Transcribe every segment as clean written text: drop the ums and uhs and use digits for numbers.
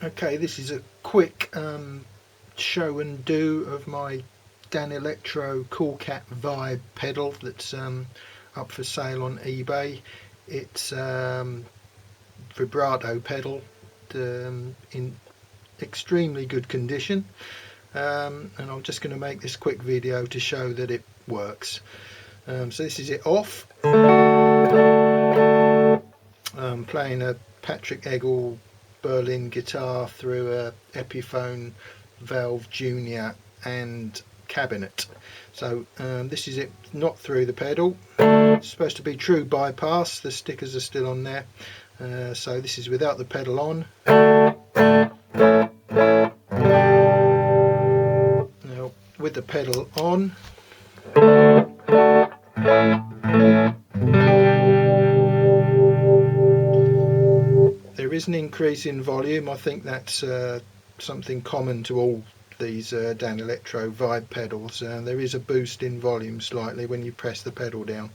Okay, this is a quick show and do of my Danelectro Cool Cat Vibe pedal that's up for sale on eBay. It's vibrato pedal in extremely good condition, and I'm just going to make this quick video to show that it works. So this is it off. I'm playing a Patrick Eggle Berlin guitar through a Epiphone Valve Junior and cabinet. So this is it, not through the pedal. It's supposed to be true bypass, the stickers are still on there. So this is without the pedal on. Now with the pedal on, there is an increase in volume. I think that's something common to all these Danelectro Vibe pedals. There is a boost in volume slightly when you press the pedal down.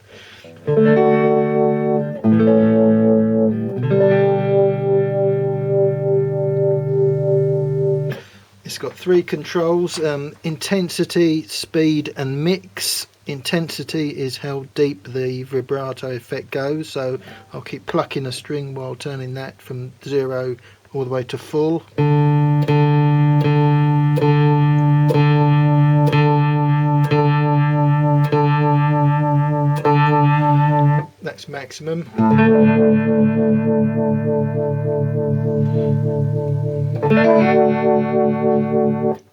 It's got three controls: intensity, speed and mix. Intensity is how deep the vibrato effect goes, so I'll keep plucking a string while turning that from 0 all the way to full. That's maximum.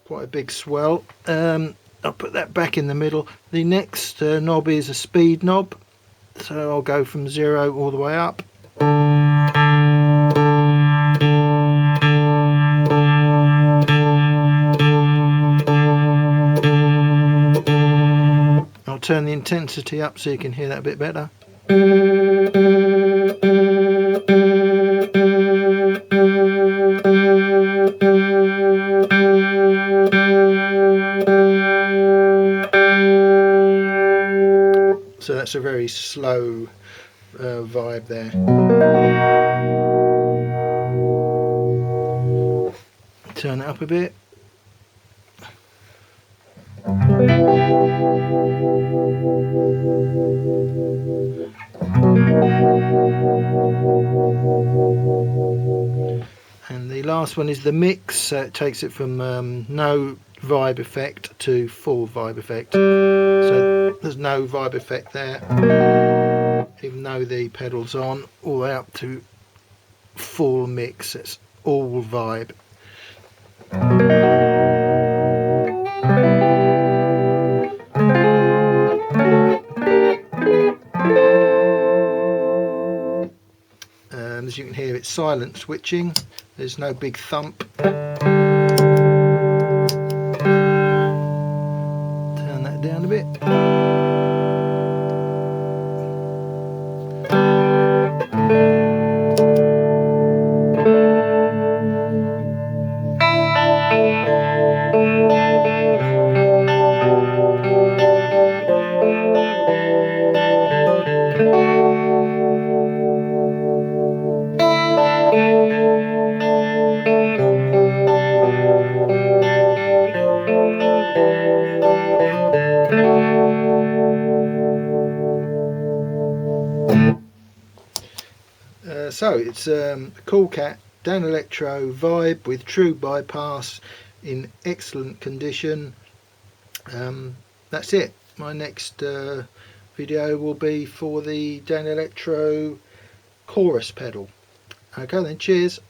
Quite a big swell. I'll put that back in the middle. The next knob is a speed knob, so I'll go from 0 all the way up. I'll turn the intensity up so you can hear that a bit better. So that's a very slow vibe there. Turn it up a bit. And the last one is the mix. It takes it from no vibe effect to full vibe effect. So there's no vibe effect there, even though the pedal's on, all the way up to full mix. It's all vibe. And as you can hear, it's silent switching. There's no big thump. Turn that down a bit. So it's a Cool Cat Danelectro Vibe with true bypass in excellent condition. That's it. My next video will be for the Danelectro chorus pedal. Okay then, cheers.